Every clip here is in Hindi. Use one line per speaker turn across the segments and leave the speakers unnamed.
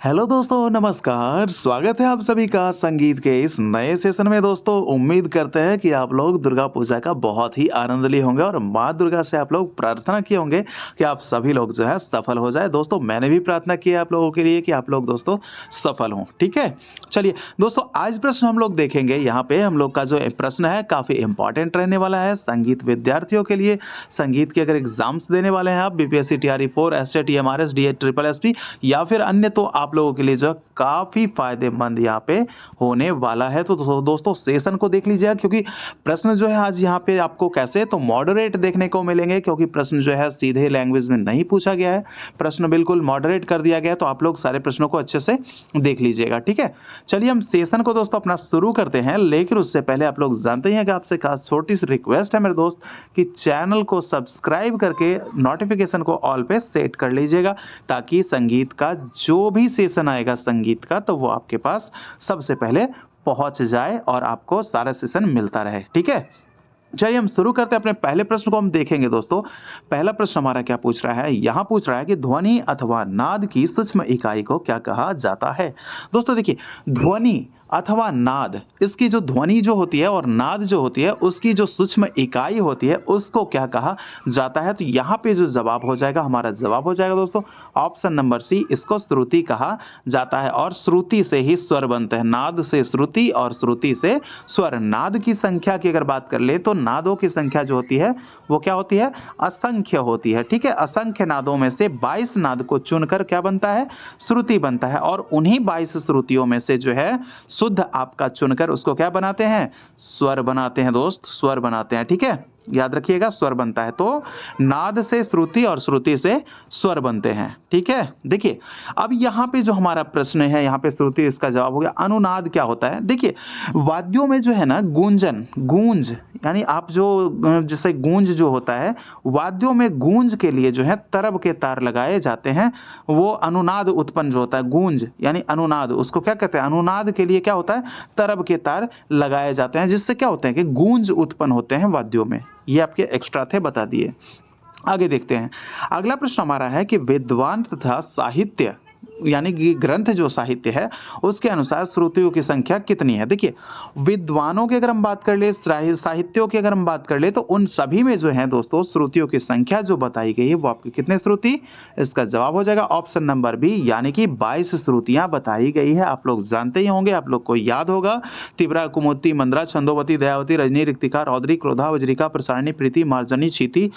हेलो दोस्तों, नमस्कार। स्वागत है आप सभी का संगीत के इस नए सेशन में। दोस्तों, उम्मीद करते हैं कि आप लोग दुर्गा पूजा का बहुत ही आनंद लिए होंगे और माँ दुर्गा से आप लोग प्रार्थना किए होंगे कि आप सभी लोग जो है सफल हो जाए। दोस्तों, मैंने भी प्रार्थना की है आप लोगों के लिए कि आप लोग दोस्तों सफल हों। ठीक है, चलिए दोस्तों, आज प्रश्न हम लोग देखेंगे। यहाँ पे हम लोग का जो प्रश्न है काफ़ी इंपॉर्टेंट रहने वाला है संगीत विद्यार्थियों के लिए। संगीत के अगर एग्जाम्स देने वाले हैं आप, BPSC TRE 4, STET, TMRS, D Ed, triple SP या फिर अन्य, तो आप लोगों के लिए जो है काफ़ी फ़ायदेमंद यहाँ पे होने वाला है। तो दोस्तों सेशन को देख लीजिएगा, क्योंकि प्रश्न जो है आज यहाँ पे आपको कैसे तो मॉडरेट देखने को मिलेंगे, क्योंकि प्रश्न जो है सीधे लैंग्वेज में नहीं पूछा गया है। प्रश्न बिल्कुल मॉडरेट कर दिया गया है, तो आप लोग सारे प्रश्नों को अच्छे से देख लीजिएगा। ठीक है, चलिए हम सेशन को दोस्तों अपना शुरू करते हैं। लेकिन उससे पहले आप लोग जानते ही हैं कि आपसे खास छोटी सी रिक्वेस्ट है मेरे दोस्त, कि चैनल को सब्सक्राइब करके नोटिफिकेशन को ऑल पे सेट कर लीजिएगा, ताकि संगीत का जो भी सेशन आएगा संगीत का, तो वो आपके पास सबसे पहले पहुंच जाए और आपको सारा सेशन मिलता रहे। ठीक है, चलिए हम शुरू करते हैं। अपने पहले प्रश्न को हम देखेंगे दोस्तों। पहला प्रश्न हमारा क्या पूछ रहा है, यहाँ पूछ रहा है कि ध्वनि अथवा नाद की सूक्ष्म इकाई को क्या कहा जाता है। दोस्तों देखिए, ध्वनि अथवा नाद, इसकी जो ध्वनि जो होती है और नाद जो होती है, उसकी जो सूक्ष्म इकाई होती है, उसको क्या कहा जाता है। तो यहाँ पे जो जवाब हो जाएगा, हमारा जवाब हो जाएगा दोस्तों ऑप्शन नंबर सी, इसको श्रुति कहा जाता है। और श्रुति से ही स्वर बनते हैं, नाद से श्रुति और श्रुति से स्वर। नाद की संख्या की अगर बात कर ले तो नादों की संख्या जो होती है वो क्या होती है, असंख्य होती है। ठीक है, असंख्य नादों में से 22 नाद को चुनकर क्या बनता है, श्रुति बनता है। और उन्हीं 22 श्रुतियों में से जो है शुद्ध आपका चुनकर उसको क्या बनाते हैं, स्वर बनाते हैं दोस्त, स्वर बनाते हैं। ठीक है, याद रखिएगा, स्वर बनता है। तो नाद से श्रुति और श्रुति से स्वर बनते हैं। ठीक है, देखिए अब यहाँ पे जो हमारा प्रश्न है, यहाँ पे श्रुति, इसका जवाब हो गया। अनुनाद क्या होता है, देखिए वाद्यों में जो है ना गूंजन, गूंज, यानी आप जो जैसे गूंज जो होता है, वाद्यों में गूंज के लिए जो है तरब के तार लगाए जाते हैं। वो अनुनाद उत्पन्न जो होता है, गूंज यानी अनुनाद, उसको क्या कहते हैं, अनुनाद के लिए क्या होता है, तरब के तार लगाए जाते हैं, जिससे क्या होते हैं कि गूंज उत्पन्न होते हैं वाद्यों में। ये आपके एक्स्ट्रा थे, बता दिए। आगे देखते हैं। अगला प्रश्न हमारा है कि विद्वान तथा साहित्य यानी कि ग्रंथ जो साहित्य है, उसके अनुसार श्रुतियों की संख्या कितनी है। देखिए विद्वानों की अगर हम बात कर ले, साहित्यों की अगर हम बात कर ले, तो उन सभी में जो है दोस्तों श्रुतियों की संख्या जो बताई गई है वो आपकी कितने श्रुति, इसका जवाब हो जाएगा ऑप्शन नंबर बी, यानी कि 22 श्रुतियां बताई गई है। आप लोग जानते ही होंगे, आप लोग को याद होगा, तिब्रा, कुमुद्दी, मंद्रा, छंदोवती, दयावती, रजनी, रिक्तिका, रौद्री, क्रोधा, वज्रिका, प्रसारणी, प्रीति, मार्जनी, क्षिति।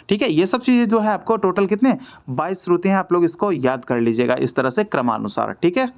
ठीक है, ये सब चीजें जो है आपको टोटल कितने 22 श्रुति हैं। आप लोग इसको याद कर लीजिएगा इस तरह से क्रमानुसार। ठीक है,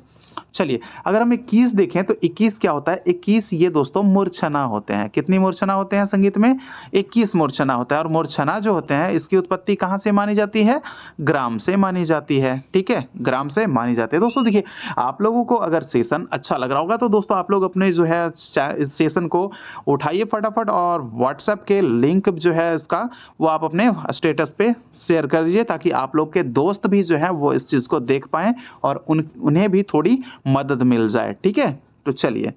चलिए अगर हम 21 देखें तो 21 क्या होता है, 21 ये दोस्तों मूर्छना होते हैं। कितनी मूर्छना होते हैं संगीत में, 21 मूर्छना होता है। और मूर्छना जो होते हैं, इसकी उत्पत्ति कहाँ से मानी जाती है, ग्राम से मानी जाती है। ठीक है, ग्राम से मानी जाती है। दोस्तों देखिए, आप लोगों को अगर सेशन अच्छा लग रहा होगा तो दोस्तों आप लोग अपने जो है इस सेशन को उठाइए फटाफट, और व्हाट्सएप के लिंक जो है इसका, वो आप अपने स्टेटस पे शेयर कर दीजिए, ताकि आप लोग के दोस्त भी जो है वो इस चीज़ को देख पाएँ और उन्हें भी थोड़ी मदद मिल जाए। ठीक है, तो चलिए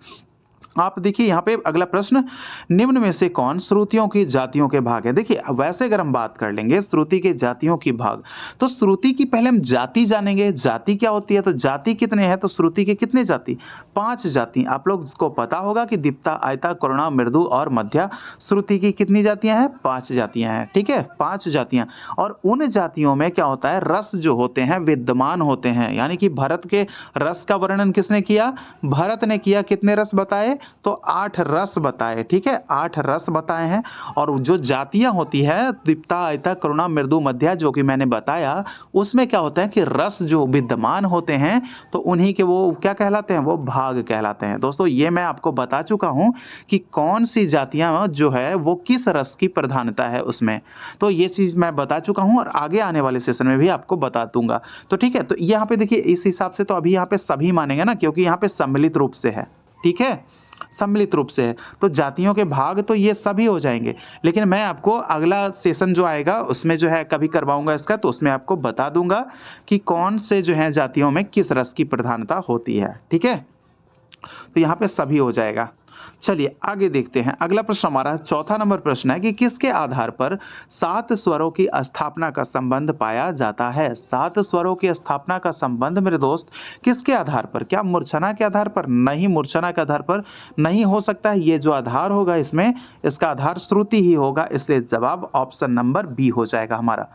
आप देखिए यहाँ पे अगला प्रश्न, निम्न में से कौन श्रुतियों की जातियों के भाग है। देखिए वैसे अगर हम बात कर लेंगे श्रुति के जातियों की भाग, तो श्रुति की पहले हम जाति जानेंगे। जाति क्या होती है, तो जाति कितने हैं, तो श्रुति के कितने जाति, 5 जाति। आप लोग को पता होगा कि दीप्ता, आयता, करुणा, मृदु और मध्या, श्रुति की कितनी जातियां हैं, 5 जातियां हैं। ठीक है, 5 जातियां। और उन जातियों में क्या होता है, रस जो होते हैं विद्यमान होते हैं। यानी कि भरत के रस का वर्णन किसने किया, भरत ने किया। कितने रस बताए, तो 8 रस बताए। ठीक है, 8 रस बताए हैं। और जो जातियां होती है दीप्ता, आयता, करुणा, मृदु, मध्या, जो कि मैंने बताया, उसमें क्या होता है कि रस जो विद्यमान होते हैं, तो उन्हीं के वो क्या कहलाते हैं, वो भाग कहलाते हैं। दोस्तों ये मैं आपको बता चुका हूं कि कौन सी जातियां जो है वो किस रस की प्रधानता है उसमें, तो ये चीज मैं बता चुका हूं और आगे आने वाले सेशन में भी आपको बता दूंगा। तो ठीक है, तो यहाँ पे देखिए इस हिसाब से तो अभी यहाँ पे सभी मानेंगे ना, क्योंकि यहाँ पे सम्मिलित रूप से है। ठीक है, सम्मिलित रूप से है, तो जातियों के भाग तो ये सभी हो जाएंगे। लेकिन मैं आपको अगला सेशन जो आएगा उसमें जो है कभी करवाऊंगा इसका, तो उसमें आपको बता दूंगा कि कौन से जो है जातियों में किस रस की प्रधानता होती है। ठीक है, तो यहाँ पे सभी हो जाएगा। चलिए आगे देखते हैं। अगला प्रश्न हमारा चौथा नंबर प्रश्न है कि किसके आधार पर 7 स्वरों की स्थापना का संबंध पाया जाता है? 7 स्वरों की स्थापना का संबंध मेरे दोस्त किसके आधार पर? क्या मूर्छना के आधार पर? नहीं, मूर्छना के आधार पर नहीं हो सकता है। ये जो आधार होगा इसमें, इसका आधार श्रुति ही होगा, इसलिए जवाब ऑप्शन नंबर बी हो जाएगा हमारा।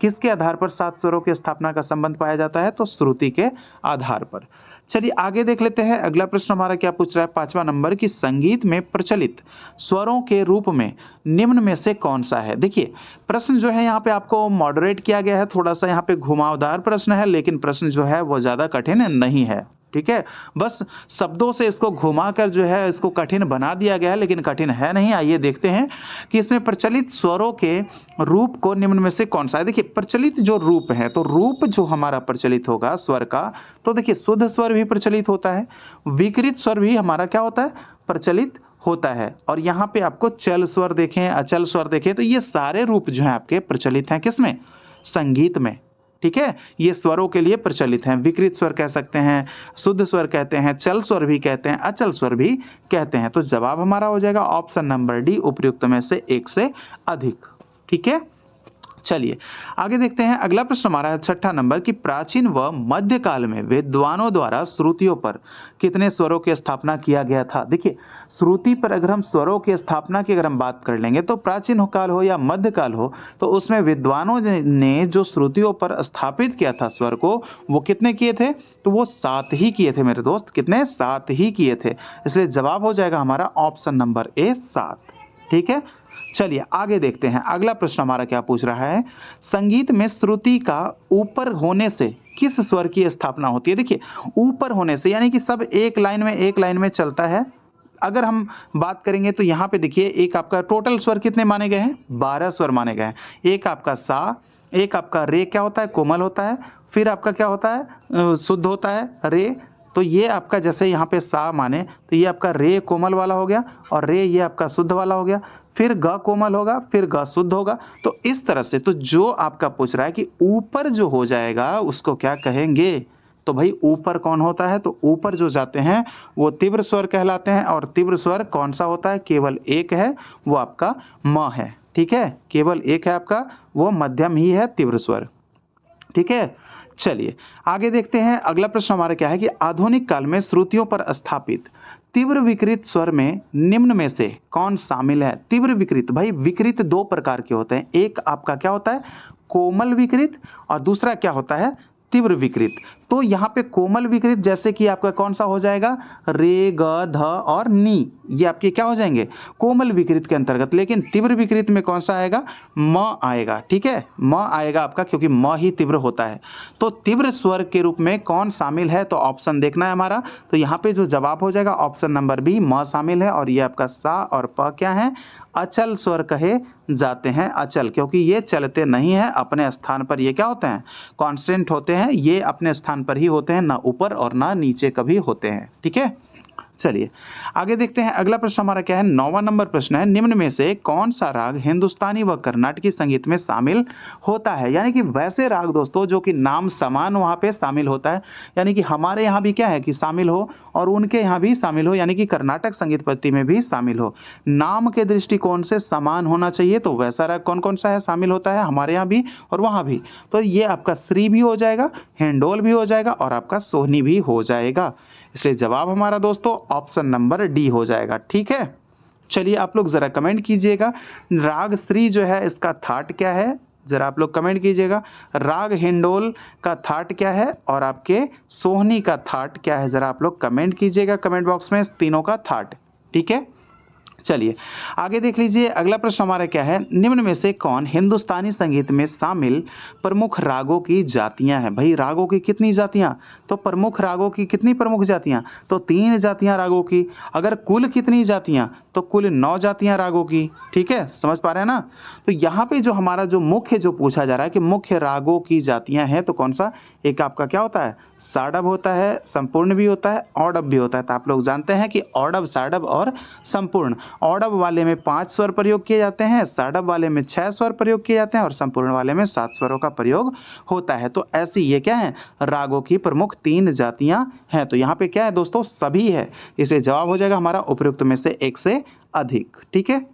किसके आधार पर 7 स्वरों की स्थापना का संबंध पाया जाता है? तो श्रुति के आधार पर। चलिए आगे देख लेते हैं। अगला प्रश्न हमारा क्या पूछ रहा है, 5वां नंबर, कि संगीत में प्रचलित स्वरों के रूप में निम्न में से कौन सा है? देखिए प्रश्न जो है यहाँ पे आपको मॉडरेट किया गया है, थोड़ा सा यहाँ पे घुमावदार प्रश्न है, लेकिन प्रश्न जो है वो ज़्यादा कठिन नहीं है। ठीक है, बस शब्दों से इसको घुमाकर जो है इसको कठिन बना दिया गया है, लेकिन कठिन है नहीं। आइए देखते हैं कि इसमें प्रचलित स्वरों के रूप को निम्न में से कौन सा है। देखिए प्रचलित जो रूप है, तो रूप जो हमारा प्रचलित होगा स्वर का, तो देखिए शुद्ध स्वर भी प्रचलित होता है, विकृत स्वर भी हमारा क्या होता है, प्रचलित होता है। और यहाँ पे आपको चल स्वर देखें, अचल स्वर देखें, तो ये सारे रूप जो है आपके प्रचलित हैं किसमें, संगीत में। ठीक है, ये स्वरों के लिए प्रचलित हैं। विकृत स्वर कह सकते हैं, शुद्ध स्वर कहते हैं, चल स्वर भी कहते हैं, अचल स्वर भी कहते हैं। तो जवाब हमारा हो जाएगा ऑप्शन नंबर डी, उपयुक्त में से एक से अधिक। ठीक है, चलिए आगे देखते हैं। अगला प्रश्न हमारा है 6ठा नंबर, कि प्राचीन व मध्यकाल में विद्वानों द्वारा श्रुतियों पर कितने स्वरों की स्थापना किया गया था? देखिए श्रुति पर अगर हम स्वरों की स्थापना की अगर हम बात कर लेंगे, तो प्राचीन काल हो या मध्यकाल हो, तो उसमें विद्वानों ने जो श्रुतियों पर स्थापित किया था स्वर को, वो कितने किए थे? तो वो 7 ही किए थे मेरे दोस्त। कितने? 7 ही किए थे। इसलिए जवाब हो जाएगा हमारा ऑप्शन नंबर ए, 7। ठीक है, चलिए आगे देखते हैं। अगला प्रश्न हमारा क्या पूछ रहा है, संगीत में श्रुति का ऊपर होने से किस स्वर की स्थापना होती है? देखिए ऊपर होने से यानी कि सब एक लाइन में चलता है। अगर हम बात करेंगे तो यहाँ पे देखिए एक आपका टोटल स्वर कितने माने गए हैं, 12 स्वर माने गए हैं। एक आपका सा, एक आपका रे क्या होता है, कोमल होता है, फिर आपका क्या होता है, शुद्ध होता है रे। तो ये आपका जैसे यहाँ पे सा माने, तो ये आपका रे कोमल वाला हो गया, और रे ये आपका शुद्ध वाला हो गया, फिर ग कोमल होगा, फिर ग शुद्ध होगा। तो इस तरह से, तो जो आपका पूछ रहा है कि ऊपर जो हो जाएगा उसको क्या कहेंगे, तो भाई ऊपर कौन होता है, तो ऊपर जो जाते हैं वो तीव्र स्वर कहलाते हैं। और तीव्र स्वर कौन सा होता है, केवल एक है, वो आपका म है। ठीक है, केवल एक है आपका, वो मध्यम ही है तीव्र स्वर। ठीक है, चलिए आगे देखते हैं। अगला प्रश्न हमारा क्या है कि आधुनिक काल में श्रुतियों पर स्थापित तीव्र विकृत स्वर में निम्न में से कौन शामिल है? तीव्र विकृत, भाई विकृत 2 प्रकार के होते हैं। एक आपका क्या होता है, कोमल विकृत, और दूसरा क्या होता है, तीव्र विकृत। तो यहाँ पे कोमल विकृत जैसे कि आपका कौन सा हो जाएगा, रे, ग, ध और नी, ये आपके क्या हो जाएंगे, कोमल विकृत के अंतर्गत। लेकिन तीव्र विकृत में कौन सा आएगा, म आएगा। ठीक है, म आएगा आपका, क्योंकि म ही तीव्र होता है। तो तीव्र स्वर के रूप में कौन शामिल है, तो ऑप्शन देखना है हमारा। तो यहाँ पे जो जवाब हो जाएगा ऑप्शन नंबर बी, म शामिल है। और ये आपका सा और प क्या है, अचल स्वर कहे जाते हैं। अचल क्योंकि ये चलते नहीं हैं, अपने स्थान पर ये क्या होते हैं, कांस्टेंट होते हैं। ये अपने स्थान पर ही होते हैं, ना ऊपर और ना नीचे कभी होते हैं। ठीक है, चलिए आगे देखते हैं। अगला प्रश्न हमारा क्या है, 9वां नंबर प्रश्न है, निम्न में से कौन सा राग हिंदुस्तानी व कर्नाटकी संगीत में शामिल होता है? यानी कि वैसे राग दोस्तों जो कि नाम समान वहाँ पे शामिल होता है, यानी कि हमारे यहाँ भी क्या है कि शामिल हो और उनके यहाँ भी शामिल हो, यानी कि कर्नाटक संगीत पद्धति में भी शामिल हो। नाम के दृष्टिकोण से समान होना चाहिए, तो वैसा राग कौन कौन सा है शामिल होता है हमारे यहाँ भी और वहाँ भी? तो ये आपका श्री भी हो जाएगा, हिंडोल भी हो जाएगा, और आपका सोहनी भी हो जाएगा। इसलिए जवाब हमारा दोस्तों ऑप्शन नंबर डी हो जाएगा। ठीक है, चलिए आप लोग ज़रा कमेंट कीजिएगा, राग श्री जो है इसका थाट क्या है, ज़रा आप लोग कमेंट कीजिएगा। राग हिंडोल का थाट क्या है और आपके सोहनी का थाट क्या है, ज़रा आप लोग कमेंट कीजिएगा कमेंट बॉक्स में तीनों का थाट। ठीक है, चलिए आगे देख लीजिए। अगला प्रश्न हमारा क्या है, निम्न में से कौन हिंदुस्तानी संगीत में शामिल प्रमुख रागों की जातियां हैं? भाई रागों की कितनी जातियां, तो प्रमुख रागों की कितनी प्रमुख जातियां, तो 3 जातियां रागों की। अगर कुल कितनी जातियां, तो कुल 9 जातियां रागों की। ठीक है, समझ पा रहे हैं ना। तो यहाँ पे जो हमारा जो मुख्य जो पूछा जा रहा है कि मुख्य रागों की जातियां हैं, तो कौन सा, एक आपका क्या होता है, साडव होता है, संपूर्ण भी होता है, औडव भी होता है। तो आप लोग जानते हैं कि औडव, साडव और संपूर्ण। औडव वाले में 5 स्वर प्रयोग किए जाते हैं, साडव वाले में 6 स्वर प्रयोग किए जाते हैं और संपूर्ण वाले में 7 स्वरों का प्रयोग होता है। तो ऐसी ये क्या है, रागों की प्रमुख 3 जातियां हैं। तो यहाँ पे क्या है दोस्तों, सभी है, इसलिए जवाब हो जाएगा हमारा उपयुक्त में से एक से अधिक। ठीक है,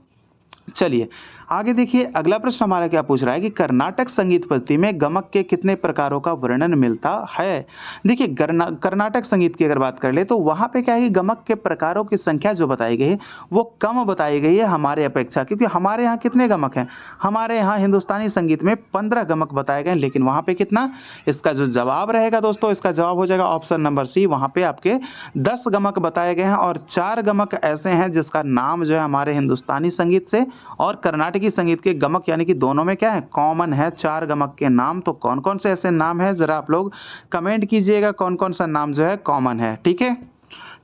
चलिए आगे देखिए, अगला प्रश्न हमारा क्या पूछ रहा है कि कर्नाटक संगीत पद्धति में गमक के कितने प्रकारों का वर्णन मिलता है। देखिए कर्नाटक संगीत की अगर बात कर ले तो वहां पे क्या है कि गमक के प्रकारों की संख्या जो बताई गई है वो कम बताई गई है हमारे अपेक्षा, क्योंकि हमारे यहाँ कितने गमक हैं, हमारे यहाँ हिंदुस्तानी संगीत में 15 गमक बताए गए, लेकिन वहां पे कितना, इसका जो जवाब रहेगा दोस्तों, इसका जवाब हो जाएगा ऑप्शन नंबर सी, वहां पे आपके 10 गमक बताए गए हैं और 4 गमक ऐसे हैं जिसका नाम जो है हमारे हिंदुस्तानी संगीत से और कर्नाटकी संगीत के गमक यानी कि दोनों में क्या है, कॉमन है 4 गमक के नाम। तो कौन कौन से ऐसे नाम है, जरा आप लोग कमेंट कीजिएगा कौन कौन सा नाम जो है कॉमन है। ठीक है,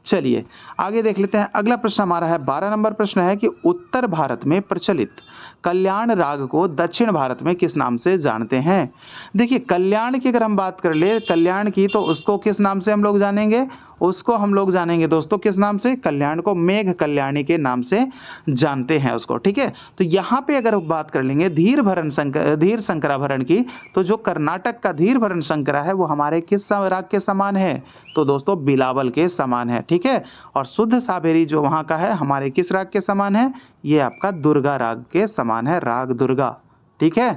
चलिए आगे देख लेते हैं। अगला प्रश्न हमारा है 12 नंबर प्रश्न है कि उत्तर भारत में प्रचलित कल्याण राग को दक्षिण भारत में किस नाम से जानते हैं। देखिए कल्याण की अगर हम बात कर ले, कल्याण की, तो उसको किस नाम से हम लोग जानेंगे, उसको हम लोग जानेंगे दोस्तों किस नाम से, कल्याण को मेघ कल्याणी के नाम से जानते हैं उसको। ठीक है, तो यहाँ पे अगर बात कर लेंगे धीर शंकराभरण की, तो जो कर्नाटक का धीर भरण शंकरा है वो हमारे किस राग के समान है, तो दोस्तों बिलावल के समान है। ठीक है, और शुद्ध साबेरी जो वहाँ का है हमारे किस राग के समान है, ये आपका दुर्गा राग के समान है, राग दुर्गा। ठीक है,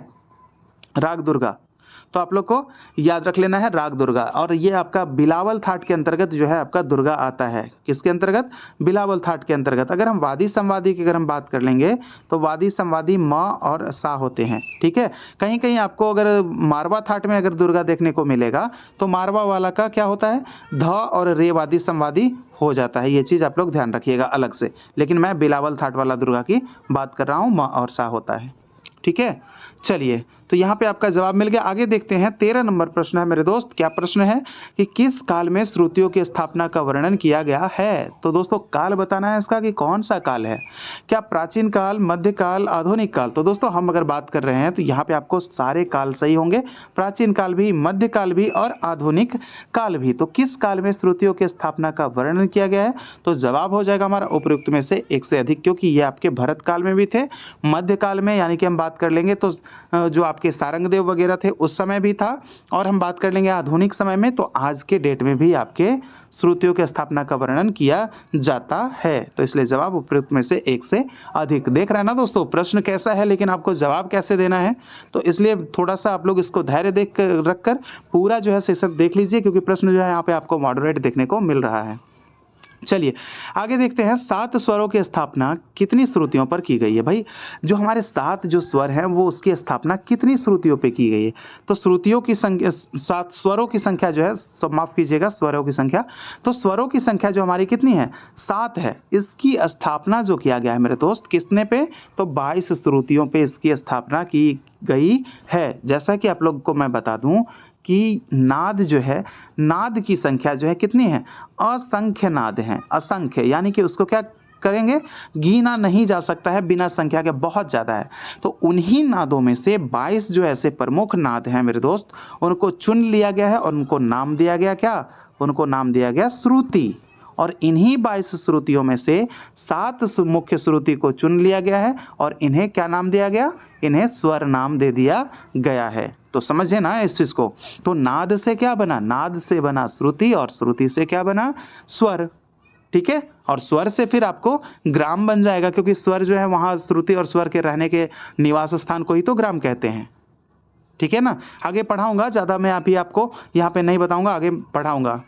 राग दुर्गा, तो आप लोग को याद रख लेना है राग दुर्गा। और ये आपका बिलावल थाट के अंतर्गत जो है आपका दुर्गा आता है, किसके अंतर्गत, बिलावल थाट के अंतर्गत। अगर हम वादी संवादी की अगर हम बात कर लेंगे तो वादी संवादी म और सा होते हैं। ठीक है, कहीं कहीं आपको अगर मारवा थाट में अगर दुर्गा देखने को मिलेगा तो मारवा वाला का क्या होता है, ध और रे वादी संवादी हो जाता है, ये चीज़ आप लोग ध्यान रखिएगा अलग से, लेकिन मैं बिलावल थाट वाला दुर्गा की बात कर रहा हूँ, म और सा होता है। ठीक है, चलिए तो यहाँ पे आपका जवाब मिल गया। आगे देखते हैं 13 नंबर प्रश्न है मेरे दोस्त, क्या प्रश्न है कि किस काल में श्रुतियों की स्थापना का वर्णन किया गया है। तो दोस्तों काल बताना है इसका कि कौन सा काल है, क्या प्राचीन काल, मध्यकाल, आधुनिक काल। तो दोस्तों हम अगर बात कर रहे हैं तो यहाँ पे आपको सारे काल सही होंगे, प्राचीन काल भी, मध्यकाल भी और आधुनिक काल भी। तो किस काल में श्रुतियों की स्थापना का वर्णन किया गया है, तो जवाब हो जाएगा हमारा उपयुक्त में से एक से अधिक, क्योंकि ये आपके भरत काल में भी थे, मध्यकाल में यानी कि हम बात कर लेंगे तो जो आपके सारंगदेव वगैरह थे उस समय भी था, और हम बात कर लेंगे आधुनिक समय में तो आज के डेट में भी आपके श्रुतियों की स्थापना का वर्णन किया जाता है। तो इसलिए जवाब उपयुक्त में से एक से अधिक। देख रहे हैं ना दोस्तों प्रश्न कैसा है, लेकिन आपको जवाब कैसे देना है, तो इसलिए थोड़ा सा आप लोग इसको धैर्य देख कर रखकर पूरा जो है सेशन देख लीजिए, क्योंकि प्रश्न जो है यहाँ पे आपको मॉडरेट देखने को मिल रहा है। चलिए आगे देखते हैं 7 स्वरों की स्थापना कितनी श्रुतियों पर की गई है। भाई जो हमारे 7 जो स्वर हैं वो उसकी स्थापना कितनी श्रुतियों पे की गई है, तो श्रुतियों की संख्या 7, स्वरों की संख्या जो है, सब माफ कीजिएगा, स्वरों की संख्या, तो स्वरों की संख्या जो हमारी कितनी है, 7 है। इसकी स्थापना जो किया गया है मेरे दोस्त किसने पे, तो 22 श्रुतियों पे इसकी स्थापना की गई है। जैसा कि आप लोग को मैं बता दूं कि नाद जो है, नाद की संख्या जो है कितनी है, असंख्य नाद हैं, असंख्य, यानी कि उसको क्या करेंगे, गिना नहीं जा सकता है बिना संख्या के, बहुत ज़्यादा है। तो उन्हीं नादों में से 22 जो ऐसे प्रमुख नाद हैं मेरे दोस्त, उनको चुन लिया गया है और उनको नाम दिया गया क्या, उनको नाम दिया गया श्रुति। और इन्हीं 22 श्रुतियों में से 7 मुख्य श्रुति को चुन लिया गया है और इन्हें क्या नाम दिया गया, इन्हें स्वर नाम दे दिया गया है। तो समझे ना इस चीज को। तो नाद से क्या बना, नाद से बना श्रुति और श्रुति से क्या बना, स्वर। ठीक है, और स्वर से फिर आपको ग्राम बन जाएगा, क्योंकि स्वर जो है वहां श्रुति और स्वर के रहने के निवास स्थान को ही तो ग्राम कहते हैं। ठीक है ना, आगे पढ़ाऊंगा, ज्यादा मैं अभी आपको यहाँ पे नहीं बताऊंगा, आगे पढ़ाऊंगा।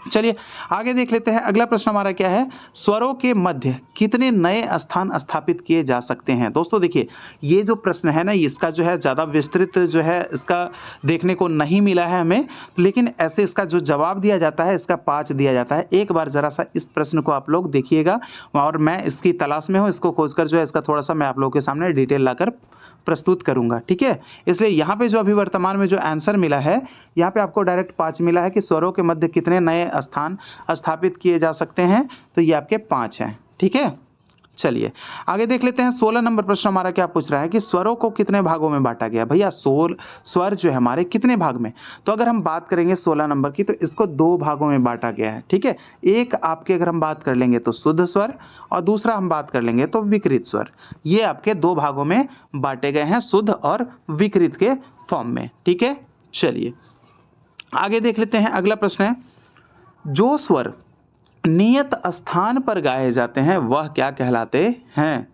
चलिए आगे देख लेते हैं। अगला प्रश्न हमारा क्या है, स्वरों के मध्य कितने नए स्थान स्थापित किए जा सकते हैं। दोस्तों देखिए ये जो प्रश्न है ना, इसका जो है ज़्यादा विस्तृत जो है इसका देखने को नहीं मिला है हमें, लेकिन ऐसे इसका जो जवाब दिया जाता है इसका 5 दिया जाता है। एक बार ज़रा सा इस प्रश्न को आप लोग देखिएगा, और मैं इसकी तलाश में हूँ, इसको खोजकर जो है इसका थोड़ा सा मैं आप लोगों के सामने डिटेल लाकर प्रस्तुत करूंगा। ठीक है, इसलिए यहाँ पे जो अभी वर्तमान में जो आंसर मिला है, यहाँ पे आपको डायरेक्ट 5 मिला है कि स्वरों के मध्य कितने नए स्थान स्थापित किए जा सकते हैं, तो ये आपके 5 हैं। ठीक है, चलिए आगे देख लेते हैं। 16 नंबर प्रश्न हमारा क्या पूछ रहा है कि स्वरों को कितने भागों में बांटा गया। भैया स्वर जो है हमारे कितने भाग में, तो अगर हम बात करेंगे 16 नंबर की तो इसको दो भागों में बांटा गया है। ठीक है, एक आपके अगर हम बात कर लेंगे तो शुद्ध स्वर और दूसरा हम बात कर लेंगे तो विकृत स्वर। ये आपके दो भागों में बांटे गए हैं, शुद्ध और विकृत के फॉर्म में। ठीक है, चलिए आगे देख लेते हैं। अगला प्रश्न है, जो स्वर नियत स्थान पर गाए जाते हैं वह क्या कहलाते हैं।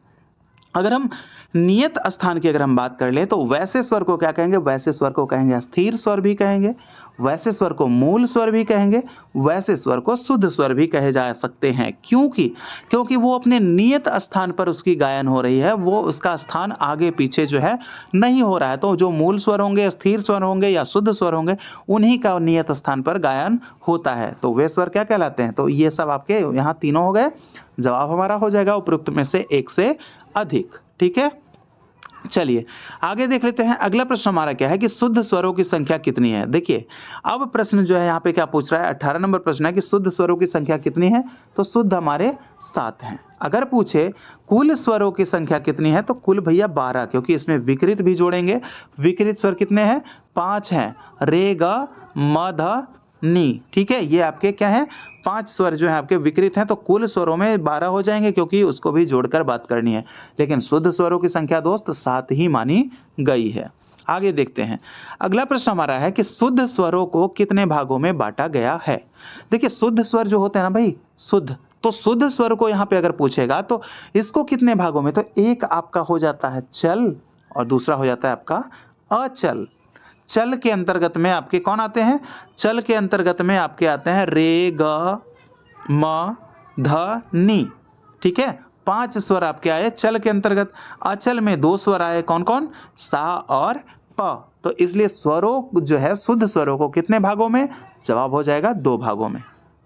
अगर हम नियत स्थान की अगर हम बात कर ले तो वैसे स्वर को क्या कहेंगे, वैसे स्वर को कहेंगे स्थिर स्वर भी कहेंगे, वैसे स्वर को मूल स्वर भी कहेंगे, वैसे स्वर को शुद्ध स्वर भी कहे जा सकते हैं। क्योंकि वो अपने नियत स्थान पर उसकी गायन हो रही है, वो उसका स्थान आगे पीछे जो है नहीं हो रहा है। तो जो मूल स्वर होंगे, स्थिर स्वर होंगे या शुद्ध स्वर होंगे, उन्हीं का नियत स्थान पर गायन होता है, तो वे स्वर क्या कहलाते हैं। तो ये सब आपके यहाँ तीनों हो गए। जवाब हमारा हो जाएगा उपरोक्त में से एक से अधिक। ठीक है, चलिए आगे देख लेते हैं। अगला प्रश्न हमारा क्या है कि शुद्ध स्वरों की संख्या कितनी है। देखिए अब प्रश्न जो है यहाँ पे क्या पूछ रहा है, 18 नंबर प्रश्न है कि शुद्ध स्वरों की संख्या कितनी है, तो शुद्ध हमारे 7 हैं। अगर पूछे कुल स्वरों की संख्या कितनी है, तो कुल भैया 12, क्योंकि इसमें विकृत भी जोड़ेंगे। विकृत स्वर कितने हैं, 5 हैं, रे ग म ध नी। ठीक है, ये आपके क्या है, 5 स्वर जो है आपके विकृत हैं, तो कुल स्वरों में 12 हो जाएंगे, क्योंकि उसको भी जोड़कर बात करनी है। लेकिन शुद्ध स्वरों की संख्या दोस्त 7 ही मानी गई है। आगे देखते हैं। अगला प्रश्न हमारा है कि शुद्ध स्वरों को कितने भागों में बांटा गया है। देखिए शुद्ध स्वर जो होते हैं ना भाई, शुद्ध, तो शुद्ध स्वर को यहाँ पे अगर पूछेगा तो इसको कितने भागों में, तो एक आपका हो जाता है चल और दूसरा हो जाता है आपका अचल। चल के अंतर्गत में आपके कौन आते हैं, चल के अंतर्गत में आपके आते हैं रे ग म ध नी। ठीक है, 5 स्वर आपके आए चल के अंतर्गत। अचल में 2 स्वर आए, कौन कौन, सा और प। तो इसलिए स्वरों जो है शुद्ध स्वरों को कितने भागों में, जवाब हो जाएगा 2 भागों में।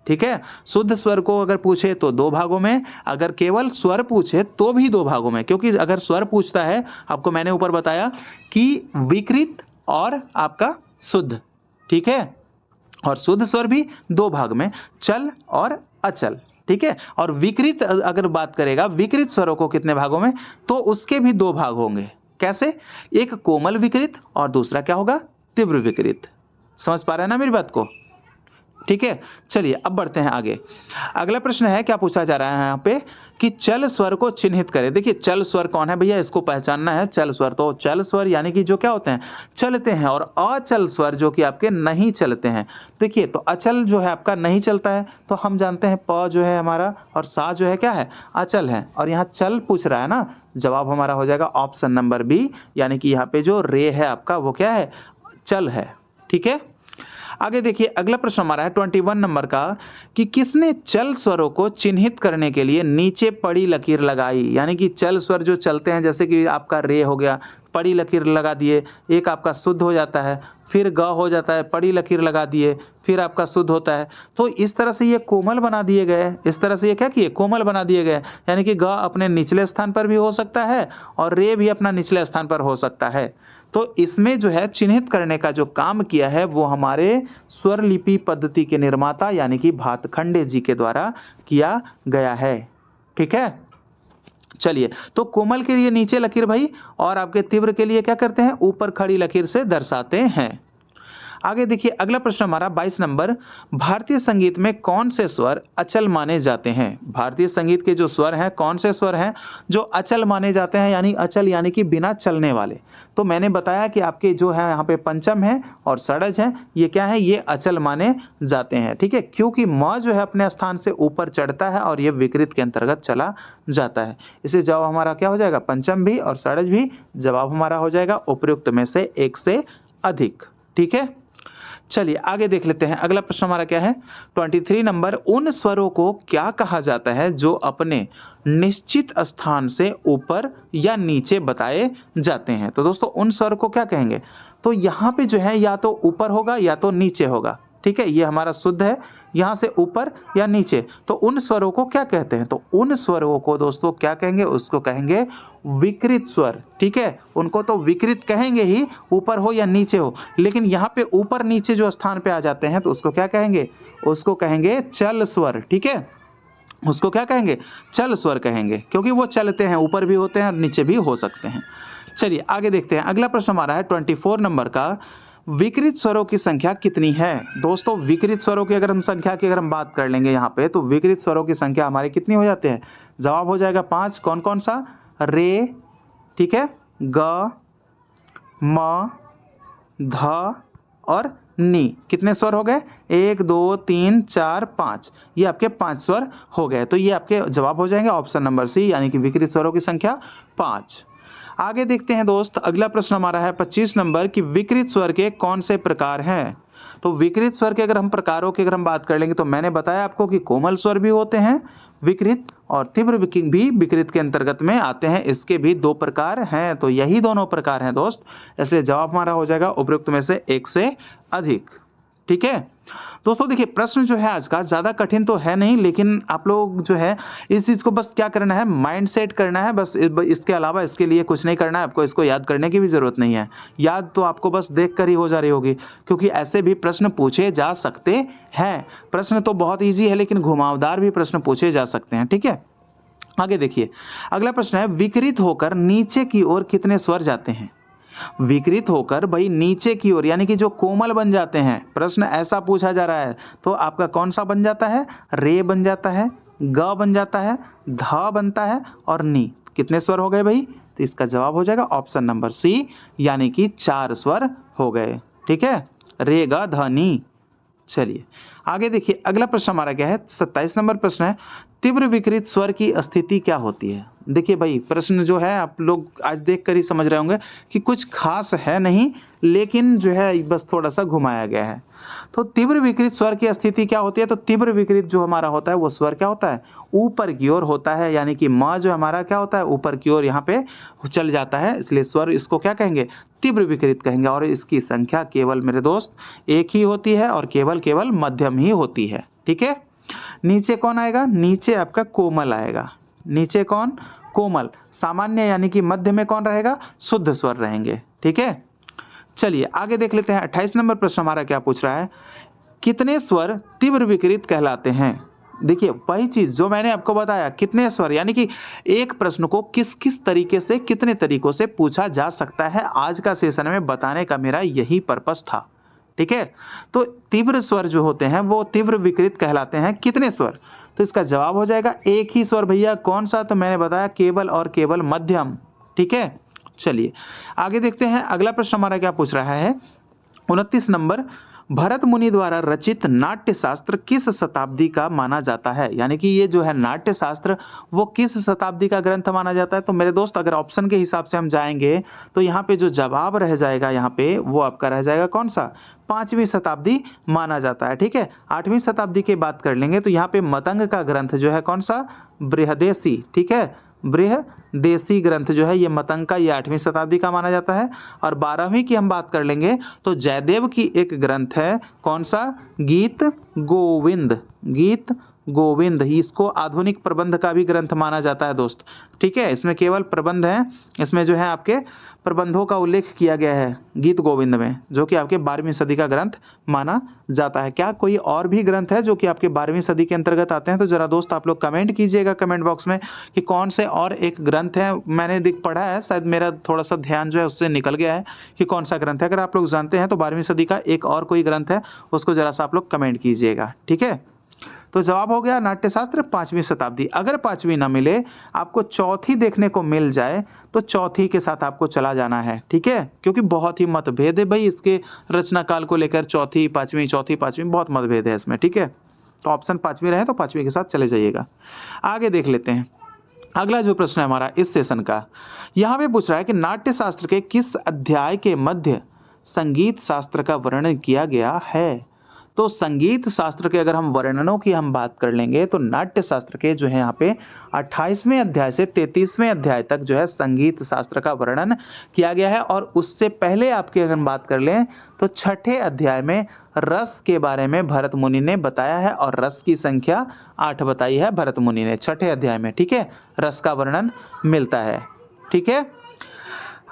ठीक है, शुद्ध स्वर को अगर पूछे तो 2 भागों में, अगर केवल स्वर पूछे तो भी 2 भागों में। क्योंकि अगर स्वर पूछता है, आपको मैंने ऊपर बताया कि विकृत और आपका शुद्ध। ठीक है, और शुद्ध स्वर भी 2 भाग में, चल और अचल। ठीक है, और विकृत अगर बात करेगा, विकृत स्वरों को कितने भागों में, तो उसके भी 2 भाग होंगे। कैसे, एक कोमल विकृत और दूसरा क्या होगा, तीव्र विकृत। समझ पा रहे हैं ना मेरी बात को। ठीक है, चलिए अब बढ़ते हैं आगे। अगला प्रश्न है, क्या पूछा जा रहा है यहाँ पे कि चल स्वर को चिन्हित करें। देखिए चल स्वर कौन है भैया, इसको पहचानना है। चल स्वर, तो चल स्वर यानी कि जो क्या होते हैं, चलते हैं, और अचल स्वर जो कि आपके नहीं चलते हैं। देखिए तो अचल जो है आपका नहीं चलता है, तो हम जानते हैं प जो है हमारा और सा जो है क्या है, अचल है। और यहाँ चल पूछ रहा है ना, जवाब हमारा हो जाएगा ऑप्शन नंबर बी, यानी कि यहाँ पे जो रे है आपका वो क्या है, चल है। ठीक है, आगे देखिए। अगला प्रश्न हमारा है 21 नंबर का कि किसने चल स्वरों को चिन्हित करने के लिए नीचे पड़ी लकीर लगाई। यानी कि चल स्वर जो चलते हैं, जैसे कि आपका रे हो गया, पड़ी लकीर लगा दिए, एक आपका शुद्ध हो जाता है, फिर ग हो जाता है, पड़ी लकीर लगा दिए, फिर आपका शुद्ध होता है। तो इस तरह से ये कोमल बना दिए गए, इस तरह से ये क्या किए, कोमल बना दिए गए। यानी कि ग अपने निचले स्थान पर भी हो सकता है और रे भी अपना निचले स्थान पर हो सकता है। तो इसमें जो है चिन्हित करने का जो काम किया है वो हमारे स्वर लिपि पद्धति के निर्माता यानी कि भातखंडे जी के द्वारा किया गया है। ठीक है, चलिए तो कोमल के लिए नीचे लकीर भाई, और आपके तीव्र के लिए क्या करते हैं, ऊपर खड़ी लकीर से दर्शाते हैं। आगे देखिए। अगला प्रश्न हमारा 22 नंबर, भारतीय संगीत में कौन से स्वर अचल माने जाते हैं। भारतीय संगीत के जो स्वर हैं, कौन से स्वर हैं जो अचल माने जाते हैं, यानी अचल यानी कि बिना चलने वाले। तो मैंने बताया कि आपके जो है यहाँ पे पंचम है और षडज है, ये क्या है, ये अचल माने जाते हैं। ठीक है, क्योंकि म जो है अपने स्थान से ऊपर चढ़ता है और ये विकृत के अंतर्गत चला जाता है। इसलिए जवाब हमारा क्या हो जाएगा, पंचम भी और षडज भी। जवाब हमारा हो जाएगा उपयुक्त में से एक से अधिक। ठीक है, चलिए आगे देख लेते हैं। अगला प्रश्न हमारा क्या है 23 नंबर, उन स्वरों को क्या कहा जाता है जो अपने निश्चित स्थान से ऊपर या नीचे बताए जाते हैं। तो दोस्तों उन स्वर को क्या कहेंगे, तो यहाँ पे जो है या तो ऊपर होगा या तो नीचे होगा। ठीक है, ये हमारा शुद्ध है, यहाँ से ऊपर या नीचे। तो उन स्वरों को क्या कहते हैं, तो उन स्वरों को दोस्तों क्या कहेंगे, उसको कहेंगे विकृत स्वर। ठीक है, उनको तो विकृत कहेंगे ही, ऊपर हो या नीचे हो। लेकिन यहाँ पे ऊपर नीचे जो स्थान पे आ जाते हैं तो उसको क्या कहेंगे, उसको कहेंगे चल स्वर। ठीक है, उसको क्या कहेंगे? चल स्वर कहेंगे, क्योंकि वो चलते हैं, ऊपर भी होते हैं और नीचे भी हो सकते हैं। चलिए आगे देखते हैं। अगला प्रश्न हमारा है 24 नंबर का, विकृत स्वरों की संख्या कितनी है? दोस्तों विकृत स्वरों की अगर हम संख्या की अगर हम बात कर लेंगे यहाँ पे, तो विकृत स्वरों की संख्या हमारी कितनी हो जाती है? जवाब हो जाएगा 5। कौन कौन सा? रे, ठीक है, ग, म, ध और नी। कितने स्वर हो गए? 1 2 3 4 5, ये आपके 5 स्वर हो गए। तो ये आपके जवाब हो जाएंगे ऑप्शन नंबर सी, यानी कि विकृत स्वरों की संख्या 5। आगे देखते हैं दोस्त, अगला प्रश्न हमारा है 25 नंबर की, विकृत स्वर के कौन से प्रकार हैं? तो विकृत स्वर के अगर हम प्रकारों की अगर हम बात कर लेंगे, तो मैंने बताया आपको कि कोमल स्वर भी होते हैं विकृत, और तीव्र भी विकृत के अंतर्गत में आते हैं। इसके भी 2 प्रकार हैं, तो यही दोनों प्रकार हैं दोस्त। इसलिए जवाब हमारा हो जाएगा उपयुक्त में से एक से अधिक। ठीक है दोस्तों, देखिए प्रश्न जो है आज का ज़्यादा कठिन तो है नहीं, लेकिन आप लोग जो है इस चीज़ को बस क्या करना है, माइंड सेट करना है बस। इसके अलावा इसके लिए कुछ नहीं करना है आपको, इसको याद करने की भी ज़रूरत नहीं है। याद तो आपको बस देख कर ही हो जा रही होगी, क्योंकि ऐसे भी प्रश्न पूछे जा सकते हैं। प्रश्न तो बहुत ईजी है, लेकिन घुमावदार भी प्रश्न पूछे जा सकते हैं। ठीक है, आगे देखिए। अगला प्रश्न है, विकृत होकर नीचे की ओर कितने स्वर जाते हैं? विकृत होकर भाई नीचे की ओर, यानी कि जो कोमल बन जाते हैं, प्रश्न ऐसा पूछा जा रहा है, तो आपका कौन सा बन जाता है? रे बन जाता है, ग बन जाता है, ध बनता है और नी। कितने स्वर हो गए भाई? तो इसका जवाब हो जाएगा ऑप्शन नंबर सी, यानी कि 4 स्वर हो गए। ठीक है, रे ग ध नी। चलिए आगे देखिए। अगला प्रश्न हमारा क्या है? 27 नंबर प्रश्न है, तीव्र विकृत स्वर की स्थिति क्या होती है? देखिए भाई, प्रश्न जो है आप लोग आज देख कर ही समझ रहे होंगे कि कुछ खास है नहीं, लेकिन जो है बस थोड़ा सा घुमाया गया है। तो तीव्र विकृत स्वर की स्थिति क्या होती है? तो तीव्र विकृत जो हमारा होता है वो स्वर क्या होता है? ऊपर की ओर होता है, यानी कि म जो हमारा क्या होता है? ऊपर की ओर यहाँ पे चल जाता है, इसलिए स्वर इसको क्या कहेंगे? तीव्र विकृत कहेंगे। और इसकी संख्या केवल मेरे दोस्त एक ही होती है, और केवल मध्यम ही होती है। ठीक है, नीचे कौन आएगा? नीचे आपका कोमल आएगा। नीचे कौन? कोमल। सामान्य यानी कि मध्य में कौन रहेगा? शुद्ध स्वर रहेंगे। ठीक है, चलिए आगे देख लेते हैं। 28 नंबर प्रश्न हमारा क्या पूछ रहा है, कितने स्वर तीव्र विकृत कहलाते हैं? देखिए वही चीज जो मैंने आपको बताया, कितने स्वर, यानी कि एक प्रश्न को किस किस तरीके से, कितने तरीकों से पूछा जा सकता है, आज का सेशन में बताने का मेरा यही पर्पस था। ठीक है, तो तीव्र स्वर जो होते हैं वो तीव्र विकृत कहलाते हैं। कितने स्वर? तो इसका जवाब हो जाएगा एक ही स्वर भैया। कौन सा? तो मैंने बताया केवल और केवल मध्यम। ठीक है, चलिए आगे देखते हैं। अगला प्रश्न हमारा क्या पूछ रहा है? 29 नंबर, भरत मुनि द्वारा रचित नाट्य शास्त्र किस शताब्दी का माना जाता है? यानी कि ये जो है नाट्य शास्त्र, वो किस शताब्दी का ग्रंथ माना जाता है? तो मेरे दोस्त अगर ऑप्शन के हिसाब से हम जाएंगे, तो यहाँ पे जो जवाब रह जाएगा यहाँ पे, वो आपका रह जाएगा कौन सा? 5वीं शताब्दी माना जाता है। ठीक है, 8वीं शताब्दी की बात कर लेंगे, तो यहाँ पे मतंग का ग्रंथ जो है कौन सा? बृहदेशी। ठीक है, बृहदेशी ग्रंथ जो है ये मतंग का, ये 8वीं शताब्दी का माना जाता है। और 12वीं की हम बात कर लेंगे, तो जयदेव की एक ग्रंथ है, कौन सा? गीत गोविंद। गीत गोविंद, इसको आधुनिक प्रबंध का भी ग्रंथ माना जाता है दोस्त। ठीक है, इसमें केवल प्रबंध है, इसमें जो है आपके प्रबंधों का उल्लेख किया गया है गीत गोविंद में, जो कि आपके 12वीं सदी का ग्रंथ माना जाता है। क्या कोई और भी ग्रंथ है जो कि आपके 12वीं सदी के अंतर्गत आते हैं? तो जरा दोस्त आप लोग कमेंट कीजिएगा कमेंट बॉक्स में कि कौन से और एक ग्रंथ है। मैंने पढ़ा है, शायद मेरा थोड़ा सा ध्यान जो है उससे निकल गया है कि कौन सा ग्रंथ है। अगर आप लोग जानते हैं तो 12वीं सदी का एक और कोई ग्रंथ है, उसको जरा सा आप लोग कमेंट कीजिएगा। ठीक है, तो जवाब हो गया नाट्यशास्त्र 5वीं शताब्दी। अगर 5वीं ना मिले, आपको चौथी देखने को मिल जाए, तो चौथी के साथ आपको चला जाना है। ठीक है, क्योंकि बहुत ही मतभेद है भाई इसके रचना काल को लेकर, चौथी पांचवी बहुत मतभेद है इसमें। ठीक है, तो ऑप्शन 5वीं रहे तो 5वीं के साथ चले जाइएगा। आगे देख लेते हैं। अगला जो प्रश्न है हमारा इस सेशन का, यहाँ पे पूछ रहा है कि नाट्य शास्त्र के किस अध्याय के मध्य संगीत शास्त्र का वर्णन किया गया है? तो संगीत शास्त्र के अगर हम वर्णनों की हम बात कर लेंगे, तो नाट्य शास्त्र के जो है यहाँ पे 28वें अध्याय से 33वें अध्याय तक जो है संगीत शास्त्र का वर्णन किया गया है। और उससे पहले आपकी अगर हम बात कर लें, तो 6ठे अध्याय में रस के बारे में भरत मुनि ने बताया है, और रस की संख्या 8 बताई है भरत मुनि ने 6ठे अध्याय में। ठीक है, रस का वर्णन मिलता है। ठीक है,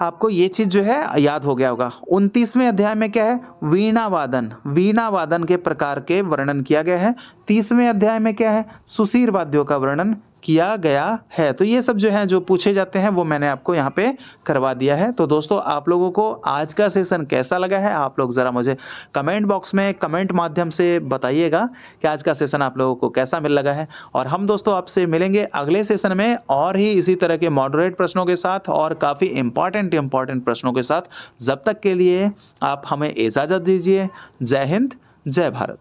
आपको ये चीज़ जो है याद हो गया होगा। 29वें अध्याय में क्या है? वीणा वादन, वीणा वादन के प्रकार के वर्णन किया गया है। 30वें अध्याय में क्या है? सुसीर वाद्यों का वर्णन किया गया है। तो ये सब जो है जो पूछे जाते हैं वो मैंने आपको यहाँ पे करवा दिया है। तो दोस्तों आप लोगों को आज का सेशन कैसा लगा है? आप लोग ज़रा मुझे कमेंट बॉक्स में कमेंट माध्यम से बताइएगा कि आज का सेशन आप लोगों को कैसा मिल लगा है। और हम दोस्तों आपसे मिलेंगे अगले सेशन में और ही इसी तरह के मॉडरेट प्रश्नों के साथ और काफ़ी इम्पोर्टेंट प्रश्नों के साथ। जब तक के लिए आप हमें इजाज़त दीजिए। जय हिंद, जय भारत।